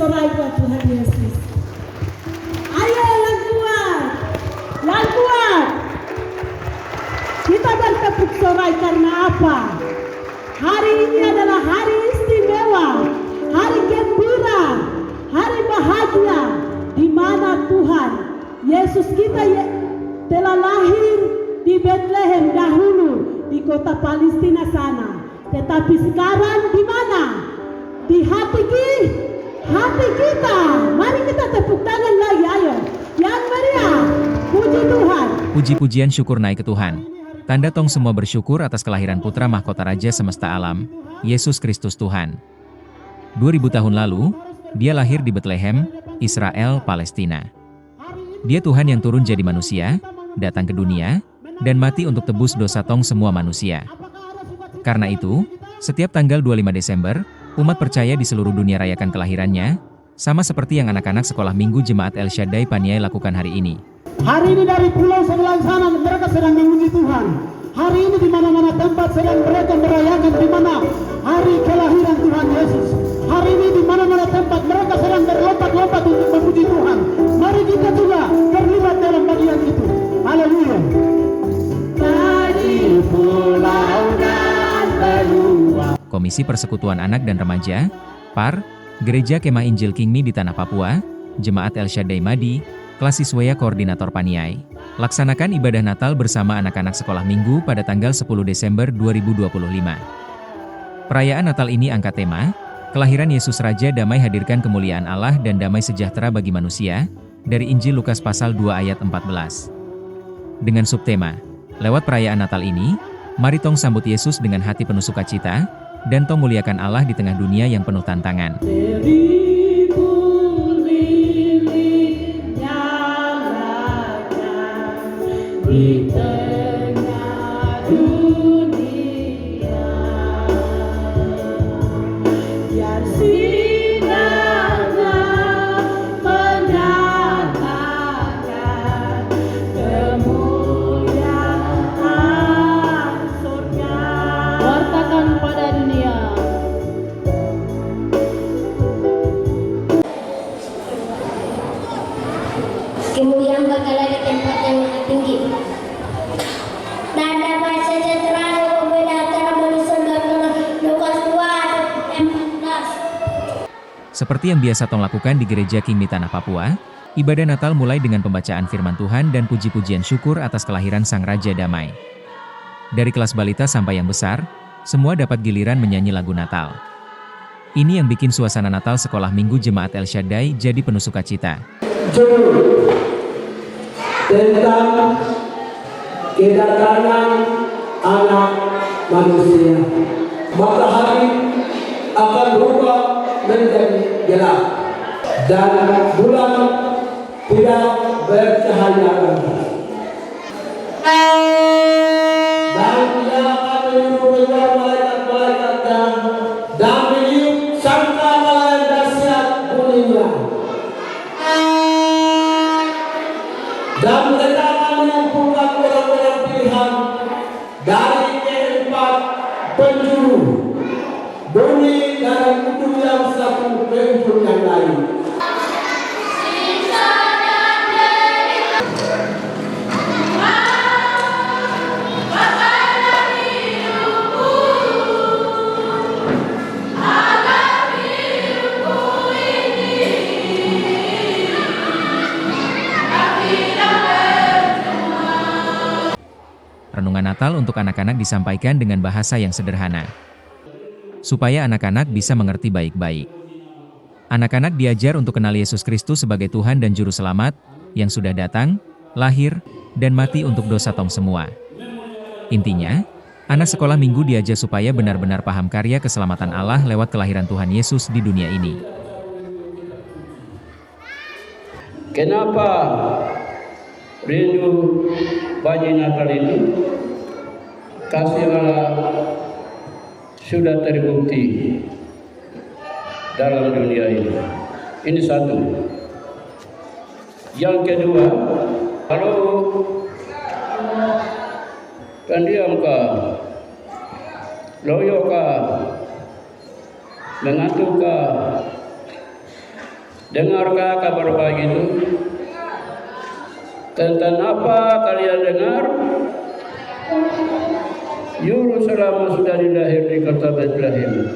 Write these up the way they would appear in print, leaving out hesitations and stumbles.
bersorai buat Tuhan Yesus. Ayo yang kuat, yang kuat. Kita bertepuk sorai karena apa? Hari ini adalah hari istimewa, hari gembira, hari bahagia, di mana Tuhan Yesus kita telah lahir di Bethlehem dahulu di kota Palestina sana. Tetapi sekarang di mana? Di hati kita. Mari kita tepuk tangan lagi, ayo. Yang meriah, puji Tuhan. Puji-pujian syukur naik ke Tuhan. Tanda tong semua bersyukur atas kelahiran putra mahkota Raja semesta alam, Yesus Kristus Tuhan. 2000 tahun lalu, dia lahir di Bethlehem, Israel, Palestina. Dia Tuhan yang turun jadi manusia, datang ke dunia, dan mati untuk tebus dosa tong semua manusia. Karena itu, setiap tanggal 25 Desember, umat percaya di seluruh dunia rayakan kelahirannya, sama seperti yang anak-anak sekolah minggu Jemaat El Shaddai Paniai lakukan hari ini. Hari ini dari pulau sebelah sana mereka sedang memuji Tuhan. Hari ini di mana-mana tempat sedang mereka merayakan di mana hari kelahiran Tuhan Yesus. Hari ini di mana-mana tempat mereka sedang berlompat-lompat untuk memuji Tuhan. Mari kita juga terlibat dalam bagian itu. Haleluya. Dari pulau dan benua. Komisi Persekutuan Anak dan Remaja, PAR, Gereja Kemah Injil Kingmi di Tanah Papua, Jemaat El Shaddai Madi, Kelas Siswaya Koordinator Paniai, laksanakan ibadah Natal bersama anak-anak sekolah minggu pada tanggal 10 Desember 2025. Perayaan Natal ini angkat tema, Kelahiran Yesus Raja Damai hadirkan kemuliaan Allah dan damai sejahtera bagi manusia, dari Injil Lukas pasal 2 ayat 14. Dengan subtema, lewat perayaan Natal ini, mari tong sambut Yesus dengan hati penuh sukacita, dan tong muliakan Allah di tengah dunia yang penuh tantangan. Di tengah dunia, biar sinarnya menyatakan kemuliaan surga. Wartakan pada dunia. Kemuliaan bakalan di tempat yang maha tinggi. Dan dapat sejahtera yang berbeda antara manusia dan Allah. Lukas 2 ayat 14. Seperti yang biasa tong lakukan di Gereja Kingmi Tanah Papua, ibadah Natal mulai dengan pembacaan firman Tuhan dan puji-pujian syukur atas kelahiran Sang Raja Damai. Dari kelas balita sampai yang besar, semua dapat giliran menyanyi lagu Natal. Ini yang bikin suasana Natal sekolah minggu Jemaat El Shaddai jadi penuh sukacita. Judul tentang kedatangan anak manusia. Matahari akan berubah menjadi gelap dan bulan tidak bercahaya lagi. Dan dia akan menyuruh malaikat-malaikatnya dan meniup sangkala yang dahsyat bunyinya. Dan mereka akan mengumpulkan orang-orang pilihan dari keempat penjuru, bumi dari ujung yang satu ke ujung yang lain. Renungan Natal untuk anak-anak disampaikan dengan bahasa yang sederhana, supaya anak-anak bisa mengerti baik-baik. Anak-anak diajar untuk kenal Yesus Kristus sebagai Tuhan dan Juru Selamat, yang sudah datang, lahir, dan mati untuk dosa tong semua. Intinya, anak sekolah minggu diajar supaya benar-benar paham karya keselamatan Allah lewat kelahiran Tuhan Yesus di dunia ini. Kenapa rindu bayi Natal ini? Kasih Allah sudah terbukti dalam dunia ini. Ini satu. Yang kedua, kalau pendiam kah, loyo kah, mengantuk kah, Dengarkah kabar baik itu? Tentang apa kalian dengar? Yerusalem sudah dilahir di kota Bethlehem.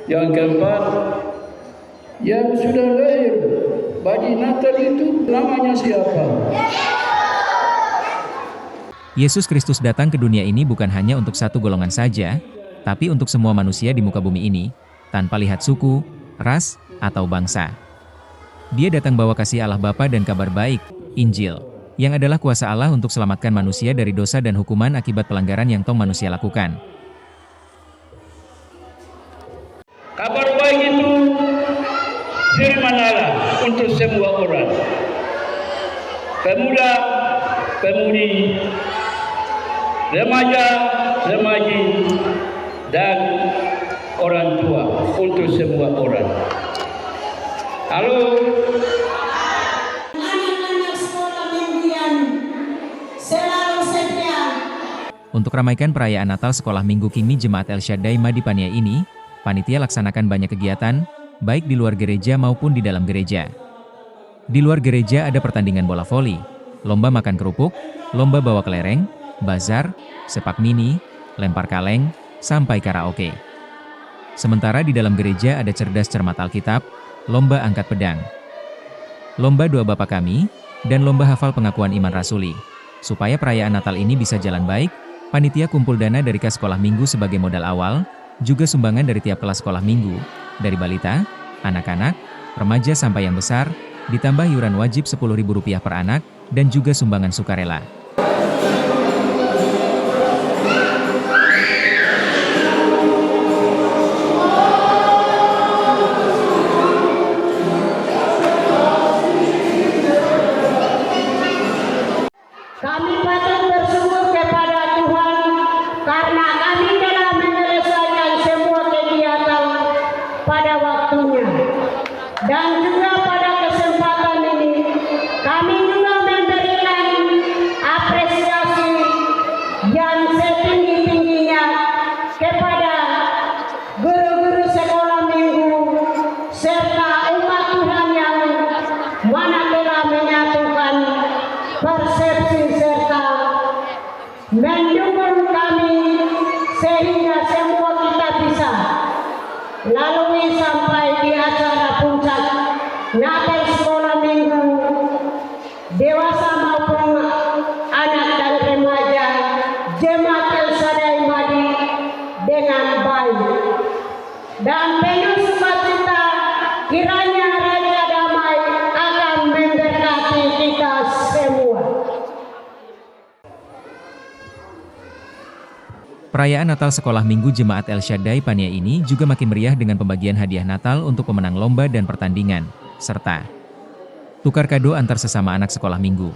Yang keempat, yang sudah lahir bayi Natal itu namanya siapa? Yesus Kristus datang ke dunia ini bukan hanya untuk satu golongan saja, tapi untuk semua manusia di muka bumi ini, tanpa lihat suku, ras, atau bangsa. Dia datang bawa kasih Allah Bapa dan kabar baik, Injil, yang adalah kuasa Allah untuk selamatkan manusia dari dosa dan hukuman akibat pelanggaran yang tong manusia lakukan. Kabar baik itu firman Allah untuk semua orang. Pemuda, pemudi, remaja, remaji, dan orang tua untuk semua orang. Halo. Anak-anak sekolah mingguan selalu setia. Untuk ramaikan perayaan Natal Sekolah Minggu Kingmi Jemaat El Shaddai Madi Paniai ini, panitia laksanakan banyak kegiatan, baik di luar gereja maupun di dalam gereja. Di luar gereja ada pertandingan bola voli, lomba makan kerupuk, lomba bawa kelereng, bazar, sepak mini, lempar kaleng, sampai karaoke. Sementara di dalam gereja ada cerdas cermat Alkitab, lomba angkat pedang, lomba doa Bapa Kami, dan lomba hafal pengakuan iman rasuli. Supaya perayaan Natal ini bisa jalan baik, panitia kumpul dana dari kas sekolah minggu sebagai modal awal, juga sumbangan dari tiap kelas sekolah minggu, dari balita, anak-anak, remaja sampai yang besar, ditambah iuran wajib Rp10.000 per anak, dan juga sumbangan sukarela. Kami patut bersyukur kepada Tuhan karena kami telah menyelesaikan semua kegiatan pada waktunya. Dan juga pada kesempatan ini, kami juga memberikan apresiasi yang setinggi-tingginya kepada guru-guru sekolah minggu serta umat Tuhan yang mana telah menyatukan persepsi serta mendukung kami sehingga semua kita bisa lalui sampai di acara puncak Natal Sekolah Minggu dewasa maupun anak dan remaja Jemaat El Shaddai Madi dengan baik dan penuh sukacita. Kiranya Raja Damai akan memberkati kita semua. Perayaan Natal Sekolah Minggu Jemaat El Shaddai Paniai ini juga makin meriah dengan pembagian hadiah Natal untuk pemenang lomba dan pertandingan, serta tukar kado antar sesama anak sekolah minggu.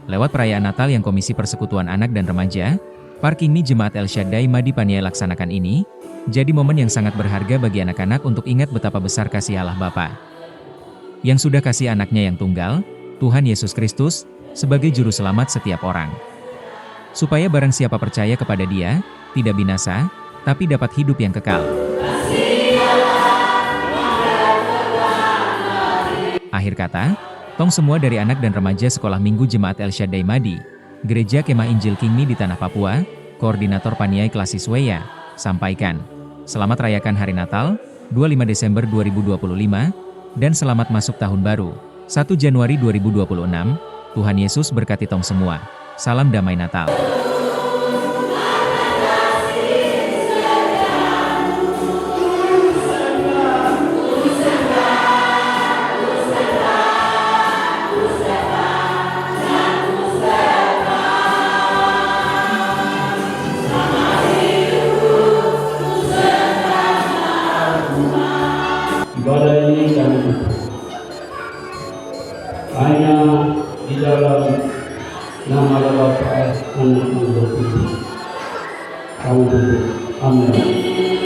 Lewat perayaan Natal yang Komisi Persekutuan Anak dan Remaja, Parkingmi Jemaat El Shaddai Madi Paniai laksanakan ini, jadi momen yang sangat berharga bagi anak-anak untuk ingat betapa besar kasih Allah Bapa, yang sudah kasih anaknya yang tunggal, Tuhan Yesus Kristus, sebagai juru selamat setiap orang. Supaya barang siapa percaya kepada Dia, tidak binasa, tapi dapat hidup yang kekal. Akhir kata, tong semua dari anak dan remaja Sekolah Minggu Jemaat El Shaddai Madi, Gereja Kemah Injil Kingmi di Tanah Papua, Koordinator Paniai Klasis Weya, sampaikan, selamat rayakan Hari Natal, 25 Desember 2025, dan selamat masuk Tahun Baru, 1 Januari 2026, Tuhan Yesus berkati tong semua. Salam damai Natal. melayani kami. Hanya di dalam nama Bapa, Anak, dan Roh Kudus. Kami berdoa. Amin.